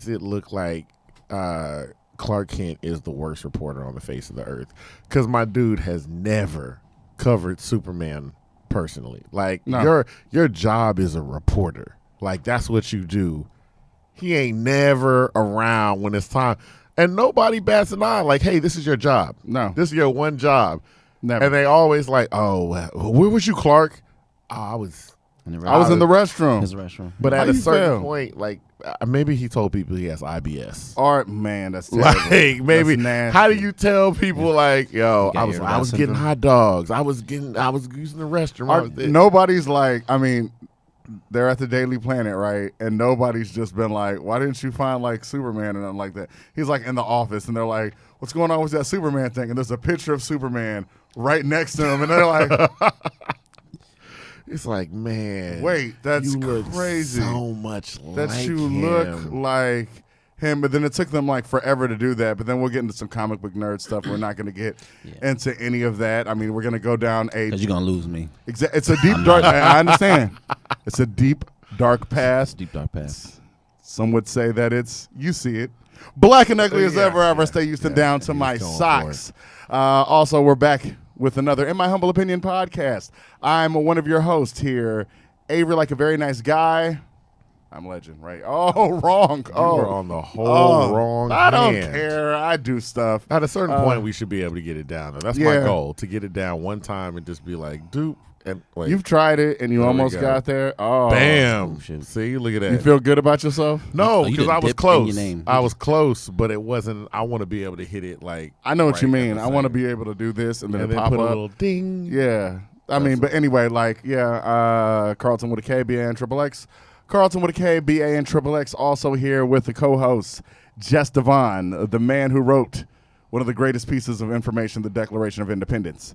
makes it look like Clark Kent is the worst reporter on the face of the earth. Because my dude has never covered Superman personally. Like, No. your job is a reporter. Like, that's what you do. He ain't never around when it's time. And nobody bats an eye like, hey, this is your job. No. This is your one job. Never. And they always like, oh, where was you, Clark? Oh, I was in the restroom. His restroom. But How at a you certain feel? point, like, maybe he told people he has IBS. All right, man, that's terrible. Like, maybe, That's nasty. how do you tell people, like, yo, You got I was ear getting syndrome? hot dogs. I was using the restroom. Nobody's like, I mean, they're at the Daily Planet, right? And nobody's just been like, why didn't you find like Superman or nothing like that? He's like in the office, and they're like, what's going on with that Superman thing? And there's a picture of Superman right next to him, and they're like, It's like, man, wait, that's you look crazy. so much That like you him. look like him. But then it took them like forever to do that. But then we'll get into some comic book nerd stuff. We're not going to get into any of that. I mean, we're going to go down a. Because you're going to lose me. It's a deep dark. I understand. It's a deep dark past. Deep dark past. Some would say that you see it. Black and ugly as ever. Yeah, Stay Houston yeah, down to he's my going for socks. Also, we're back with another, in my humble opinion, podcast. I'm one of your hosts here, Avery, like a very nice guy. I'm legend, right? Oh, wrong. You were on the whole wrong I don't hand. care. I do stuff. At a certain point, we should be able to get it down. That's my goal, to get it down one time and just be like, dude. And wait, You've tried it, and you There we almost go. got there. Oh, bam. shit. See, look at that. You feel good about yourself? No, Oh, you because done I was dipped in your close. name. I was close, but it wasn't. I want to be able to hit it like. I know what you right at mean. the I want to same- be able to do this and then and it then pop put up. a little ding. Yeah. I mean, but anyway, like, Carlton with a K, B-A, and Triple X. Carlton with a K, B-A, and Triple X, also here with the co-host, Jess Devon, the man who wrote one of the greatest pieces of information, the Declaration of Independence.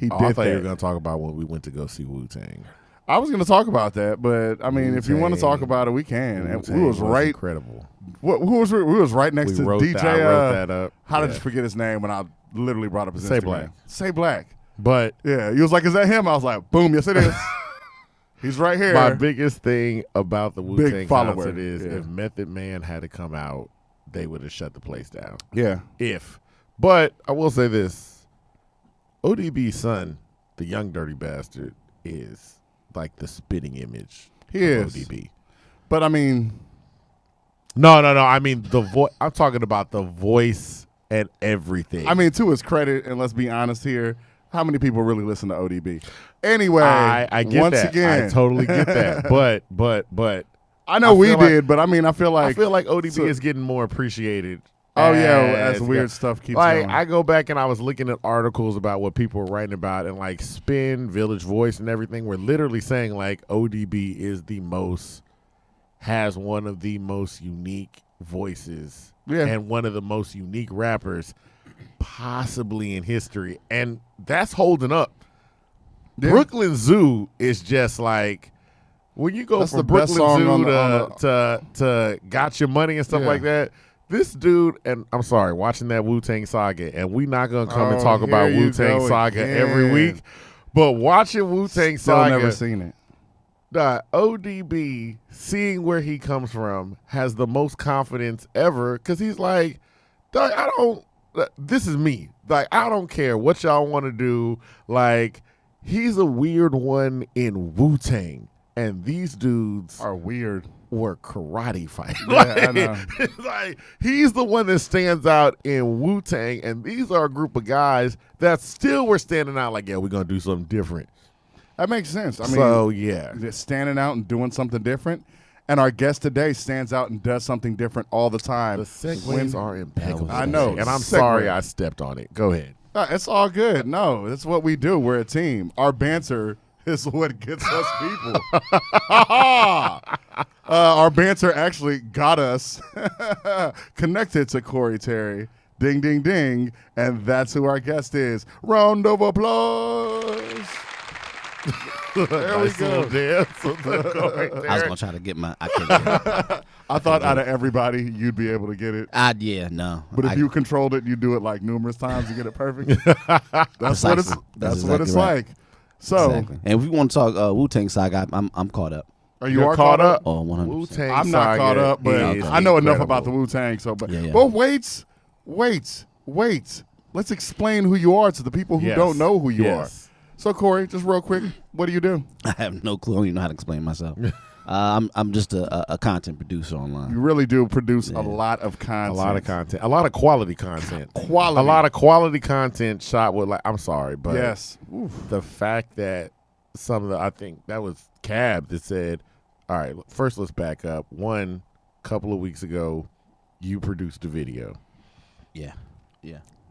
He Oh, did I thought you were that. going to talk about when we went to go see Wu-Tang. I was going to talk about that, but, I mean, if you want to talk Wu-Tang. about it, we can. And Wu-Tang we was right. incredible. We was right next We to wrote DJ. that, I wrote that up. How did Yeah. you forget his name when I literally brought up his Say Instagram? Black. Say Black. But Yeah, he was like, "Is that him?" I was like, "Boom, yes it is." He's right here. my biggest thing about the Wu-Tang follower, concert is yeah. if Method Man had to come out, they would have shut the place down. Yeah, But I will say this. ODB's son, the young dirty bastard, is like the spitting image he of is. ODB. But I mean, No. I mean the voice. I'm talking about the voice and everything. to his credit, and let's be honest here, how many people really listen to ODB? Anyway, I get once that. again, I totally get that. But I know I we feel like- did, but I mean, I feel like, ODB so- is getting more appreciated. oh yeah, as weird stuff keeps like going. I go back and I was looking at articles about what people were writing about, and like Spin, Village Voice, and everything were literally saying like ODB is has one of the most unique voices and one of the most unique rappers possibly in history, and that's holding up. Yeah. Brooklyn Zoo is just like when you go That's from the best Brooklyn song Zoo on to Got Your Money and stuff Yeah. like that. This dude, and I'm sorry, watching that Wu-Tang Saga, and we not gonna come and Oh, talk about here you Wu-Tang go Saga again. every week, but watching Wu-Tang Still Saga, never seen it. ODB, seeing where he comes from, has the most confidence ever because he's like, "Dog, this is me. Like, I don't care what y'all want to do. Like, he's a weird one in Wu-Tang, and these dudes Are weird. were karate fighters. Yeah, I know. It's like he's the one that stands out in Wu-Tang, and these are a group of guys that still were standing out like, yeah, we're going to do something different. That makes sense. I mean, So, yeah. they're standing out and doing something different. And our guest today stands out and does something different all the time. The segues are impeccable. I know. And I'm Segue. sorry I stepped on it. Go ahead. It's all good. No, that's what we do. We're a team. Our banter is what gets us people. Our banter actually got us connected to Coreigh Terry. Ding, ding, ding. And that's who our guest is. Round of applause. There we Nice little go. dance with the Coreigh I was Terry. going to try to get I couldn't get it. I thought out of everybody, you'd be able to get it. Yeah, no. But if you controlled it, you do it like numerous times to get it perfect. That's Precisely. what it's exactly right. like. So Exactly. And if we want to talk Wu-Tang Saga, I'm caught up. Are you are caught up? Oh, 100%. Wu-Tang I'm not caught Saga up, but is I know enough about the incredible. Wu-Tang. So, but Yeah. well, wait. Let's explain who you are to the people who Yes. don't know who you Yes. are. So, Coreigh, just real quick, what do you do? I have no clue. I don't even know how to explain myself. I'm just a content producer online. You really do produce a lot of content. A lot of content. A lot of quality content. Quality. A lot of quality content shot with, like, I'm sorry, but Yes. the fact that some of the, I think that was Cab that said, all right, first let's back up. One, couple of weeks ago, you produced a video. Yeah.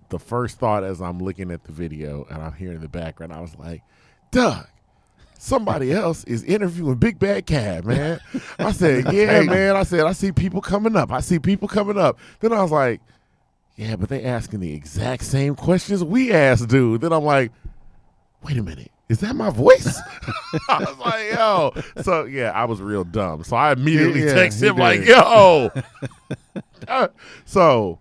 The first thought as I'm looking at the video and I'm hearing in the background, I was like, Doug, somebody else is interviewing Big Bad Cab, man. I said, yeah, man. I said, I see people coming up. Then I was like, yeah, but they asking the exact same questions we asked, dude. Then I'm like, wait a minute. Is that my voice? I was like, yo. So, yeah, I was real dumb. So I immediately texted him like, yo. So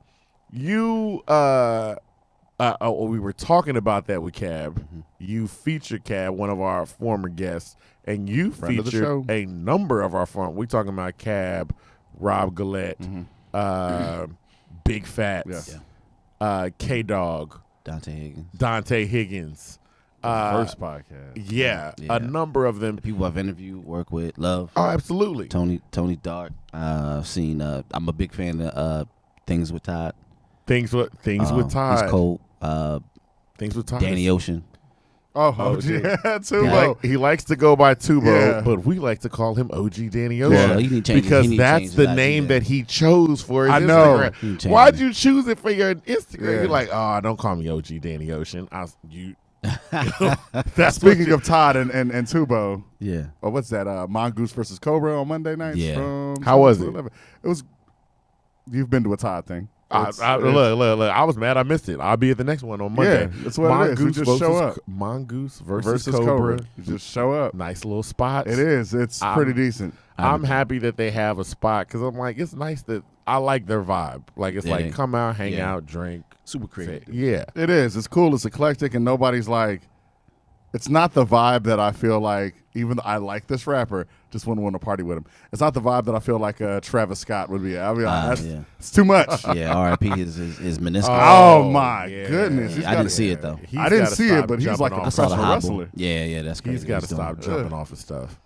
you, we were talking about that with Cab. Mm-hmm. You featured Cab, one of our former guests, and you Friend of the show. featured a number of our former. We talking about Cab, Rob Gillette, Big Fats, Yes. K-Dog, Dante Higgins. First podcast. Yeah, Yeah. a number of them. The people I've interviewed, work with, love. Oh, absolutely. Tony Dart. Seen. I'm a big fan of Things with Todd. Things with Todd. He's cold. Things with Todd. Danny Ocean. Oh, OG. yeah, Tubo. He likes to go by Tubo, Yeah. but we like to call him OG Danny Well, Ocean he need to change because he need to that's change the his name IG that he chose for his I know. Instagram. He need to change Why'd it. you choose it for your Instagram? Yeah. You're like, oh, don't call me OG Danny Ocean. That's Speaking of Todd and Tubo, Yeah. or what's that? Mongoose versus Cobra on Monday nights. Yeah. From How was 7 it? to 11. It was. You've been to a Todd thing. look. I was mad I missed it. I'll be at the next one on Monday. Yeah, that's what it is. You just show up. Mongoose versus Cobra. You just show up. Nice little spots. It is. It's pretty decent. I'm happy that they have a spot because I'm like, it's nice that I like their vibe. Like, it's Yeah, like, come out, hang yeah. out, drink. Super creative. Yeah. It is. It's cool. It's eclectic, and nobody's like. It's not the vibe that I feel like. Even though I like this rapper, just wouldn't want to party with him. It's not the vibe that I feel like Travis Scott would be. I mean, yeah. it's too much. Yeah, R.I.P. his meniscus. Oh, my yeah. goodness! I didn't see it though. He's I didn't gotta see stop it, but he's jumping like a off. I saw the professional hobble. wrestler. Yeah, that's crazy. He's got to what stop doing. jumping off his stuff.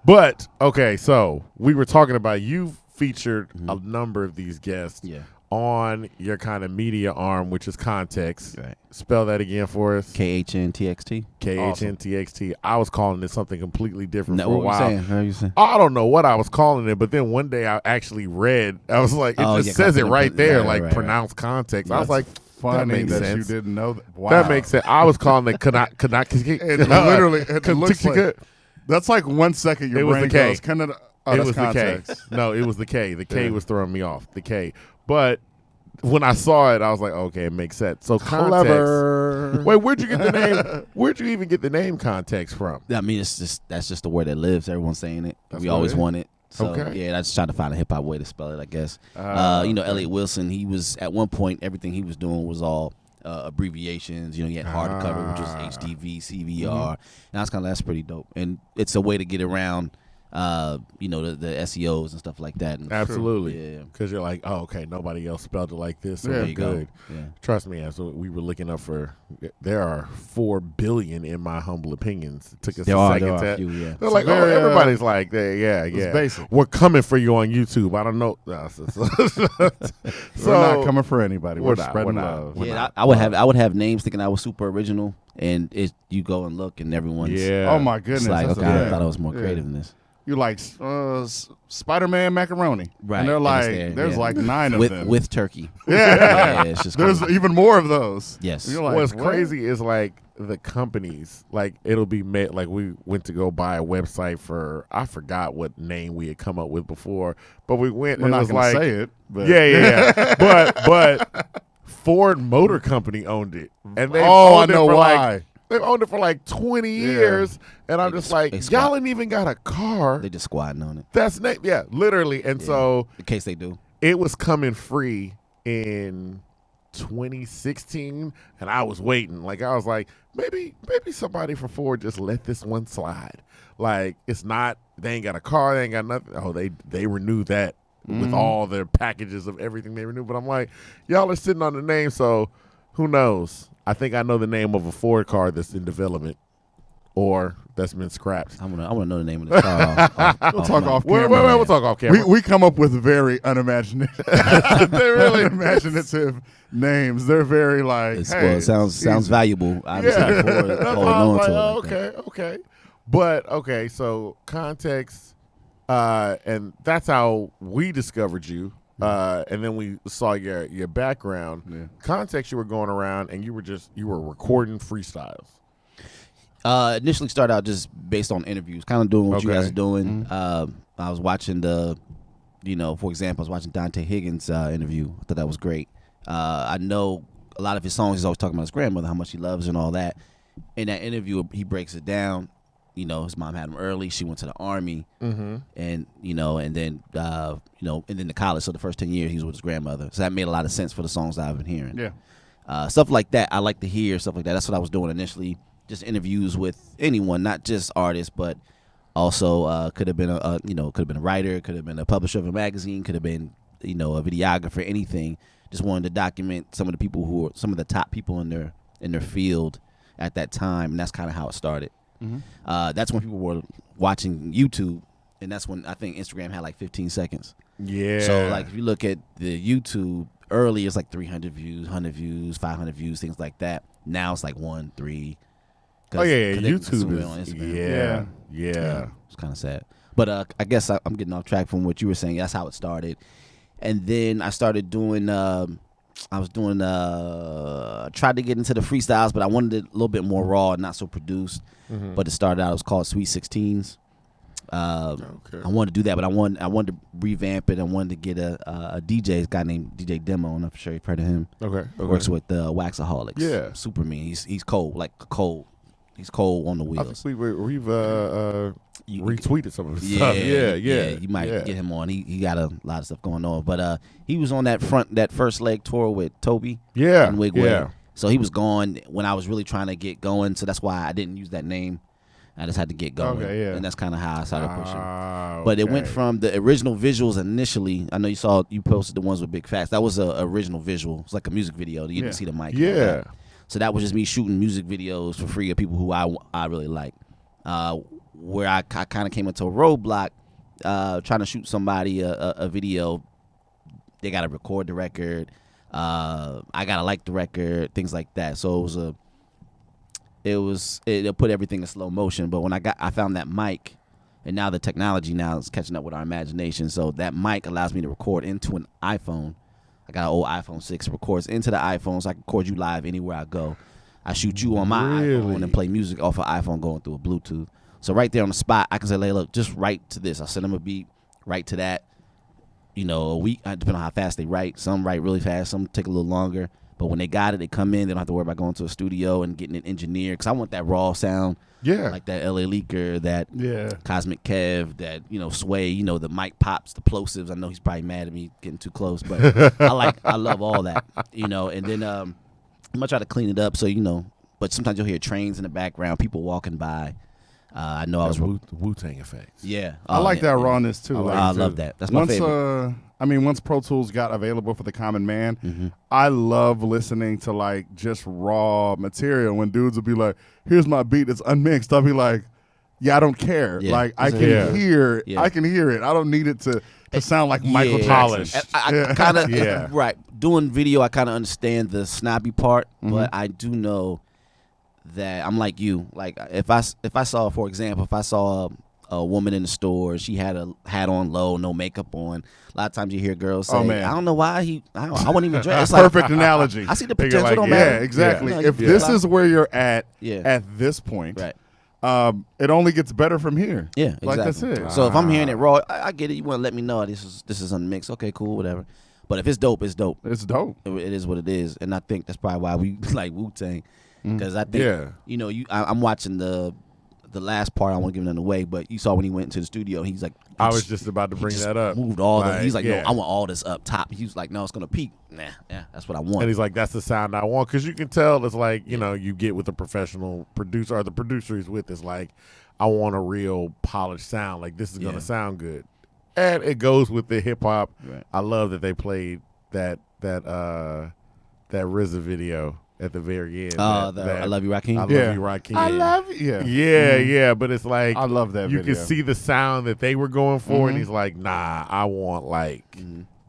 But, okay, so we were talking about you've featured a number of these guests Yeah. on your kind of media arm, which is Khntxt. Right. Spell that again for us. KHNTXT. KHNTXT. I was calling it something completely different No, for a what were you while. saying? How you saying? I don't know what I was calling it, but then one day I actually read. I was like, it Oh, just yeah, says it Khntxt. right there, Right, like right. pronounce context. I was That's like, funny makes that sense. you didn't know that. Wow. that makes sense. I was calling it Khntxt. It literally, it looks like, that's like 1 second your It was brain the K. goes, kind of, it that's was context. the K. No, it was the K. The K Yeah. was throwing me off. The K. But when I saw it, I was like, okay, it makes sense. So Khntxt. Clever. Wait, where'd you get the name? Where'd you even get the name Khntxt from? I mean, that's just the word that lives. Everyone's saying it. That's We what always it is. want it. So Okay. yeah, I just tried to find a hip hop way to spell it, I guess. Elliot Wilson, he was at one point everything he was doing was all abbreviations. He had hardcover, which was HDV, CVR, and that's pretty dope. And it's a way to get around the SEOs and stuff like that. And Absolutely. Yeah. Because you're like, oh, okay, nobody else spelled it like this, so Yeah. we're There you go. good. Yeah. Trust me, as we were looking up there are 4 billion in my humble opinions. It took us There a are second a to. few, yeah. They're like, very, oh, everybody's like, yeah. basic. We're coming for you on YouTube. I don't know. We're not coming for anybody. We're, we're not, spreading we're not. love. We're Yeah, I would have names thinking I was super original, and you go and look, and everyone's Yeah. Oh my goodness! it's like, that's okay, a- I thought I was more Yeah. creative than this. You like Spider-Man macaroni, Right, And they're and like, it's there's yeah. like 9 of with them. with turkey. yeah, It's just there's crazy. even more of those. Yes. You're like, What's what? crazy is like the companies, like it'll be made. Like we went to go buy a website for, I forgot what name we had come up with before, but we went We're and it not was gonna like, say it, but yeah. but Ford Motor Company owned it, and they Oh, I owned it know for why. like they've owned it for like 20 years, and I'm They just just- like, they squat. y'all ain't even got a car. They just squatting on it. That's literally, and Yeah. so In case they do. it was coming free in 2016, and I was waiting. Like I was like, maybe somebody from Ford just let this one slide. Like it's not. They ain't got a car. They ain't got nothing. Oh, they renew that with all their packages of everything they renew. But I'm like, y'all are sitting on the name, so who knows? I think I know the name of a Ford car that's in development or that's been scrapped. I wanna know the name of this car. We'll talk off Wait, camera. we'll talk off camera. We come up with very unimaginative, They're really unimaginative names. They're very like, Well, hey, it sounds valuable. Obviously, Yeah. for That's holding why I was on like, to it. oh, Like that. okay. But okay, so Khntxt, and that's how we discovered you. And then we saw your background. Yeah. Khntxt, you were going around and you were recording freestyles. Initially started out just based on interviews, kind of doing what you Okay. guys are doing. I was watching for example, I was watching Dante Higgins' interview. I thought that was great. I know a lot of his songs, he's always talking about his grandmother, how much he loves and all that. In that interview, he breaks it down. His mom had him early. She went to the army, and then to college. So the first 10 years, he was with his grandmother. So that made a lot of sense for the songs that I've been hearing. Yeah. Stuff like that, I like to hear stuff like that. That's what I was doing initially. Just interviews with anyone, not just artists, but also could have been a writer, could have been a publisher of a magazine, could have been a videographer, anything. Just wanted to document some of the people who are some of the top people in their field at that time, and that's kind of how it started. That's when people were watching YouTube, and that's when I think Instagram had like 15 seconds. Yeah. So like if you look at the YouTube early, it's like 300 views, 100 views, 500 views, things like that. Now it's like 1, 3. Oh yeah, Cause they YouTube consume it is on Instagram. yeah. It's kind of sad, but I guess I'm getting off track from what you were saying. That's how it started, and then I started doing. Tried to get into the freestyles, but I wanted it a little bit more raw and not so produced. But it started out. It was called Sweet 16s. Okay. I wanted to do that, but I wanted to revamp it. I wanted to get a DJ, a guy named DJ Demo. I'm not sure you've heard of him. Okay. Works with Waxaholics. Yeah. Super mean. He's cold, like cold. He's cold on the I wheels. think we've retweeted some of his Yeah, stuff. Yeah. You might get him on. He got a lot of stuff going on, but he was on that first leg tour with Toby. Yeah. And Wigway. Yeah. So he was gone when I was really trying to get going. So that's why I didn't use that name. I just had to get going. Okay, yeah. And that's kind of how I started pushing. Ah, But it went okay. from the original visuals initially. I know you posted the ones with big facts. That was a original visual. It's like a music video. You didn't see the mic. and all Yeah. that. So that was just me shooting music videos for free of people who I really like. Where I kind of came into a roadblock trying to shoot somebody a video. They got to record the record. I got to like the record, things like that. So it put everything in slow motion. But when I found that mic, and now the technology now is catching up with our imagination. So that mic allows me to record into an iPhone. I got an old iPhone 6, records into the iPhone, so I can record you live anywhere I go. I shoot you on my iPhone and play music off of iPhone going through a Bluetooth. So right there on the spot, I can say, hey, look, just write to this. I'll send them a beat, write to that. A week, depending on how fast they write. Some write really fast, some take a little longer. But when they got it, they come in. They don't have to worry about going to a studio and getting it engineered. Because I want that raw sound. Yeah. Like that LA Leaker, that Cosmic Kev, that, Sway, the mic pops, the plosives. I know he's probably mad at me getting too close. But I love all that, And then I'm going to try to clean it up. So, but sometimes you'll hear trains in the background, people walking by. I know I was Wu-Tang effects. Yeah. I like that rawness too. I love that. That's my favorite. Once Pro Tools got available for the common man, I love listening to like just raw material. When dudes will be like, "Here's my beat, it's unmixed," I'll be like, "Yeah, I don't care. Yeah. Like I can hear, Yeah. I can hear it. I don't need it to sound like Michael Polished. Jackson." I kind of Yeah. right. Doing video, I kind of understand the snobby part, but I do know that I'm like you. Like if I saw, for example, if I saw a woman in the store, she had a hat on low, no makeup on. A lot of times you hear girls say, Oh, man. "I don't know why I wouldn't even dress." It's Perfect analogy. I see the You're potential. like, Don't Yeah, matter. exactly. No, If you this feel is where you're at Yeah. this point, right. it only gets better from here. Yeah, exactly. Like that's it. So if I'm hearing it raw, I get it. You want to let me know this is unmixed. Okay, cool, whatever. But if it's dope, it's dope. It's dope. It is what it is, and I think that's probably why we like Wu-Tang, because I think I'm watching the the last part, I won't give nothing away, but you saw when he went into the studio, he's like, I was just about to bring that up. Moved all the. He's like, yeah. no, I want all this up top. He was like, no, it's gonna peak. Nah, yeah, that's what I want. And he's like, that's the sound I want, because you can tell it's like, you know, you get with a professional producer, or the producer he's with is like, I want a real polished sound. Like, this is gonna sound good, and it goes with the hip hop. Right. I love that they played that RZA video at the very end. I Love You, Rakim. I love you, Rakim. I love you. Yeah. But it's like, I love that you video. can see the sound that they were going for, and he's like, nah, I want like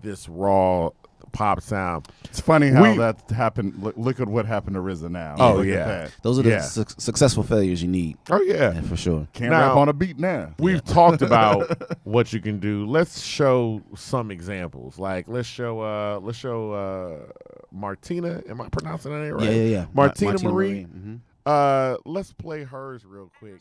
this raw pop sound. It's funny how that happened. Look at what happened to RZA now. Oh, Look yeah. at that. Those are the successful failures you need. Oh yeah, Yeah, for sure. Can't Now, rap on a beat now. We've talked about what you can do. Let's show some examples. Like let's show Martina. Am I pronouncing that right? Yeah. Martina Martina Marie. Mhm. Let's play hers real quick.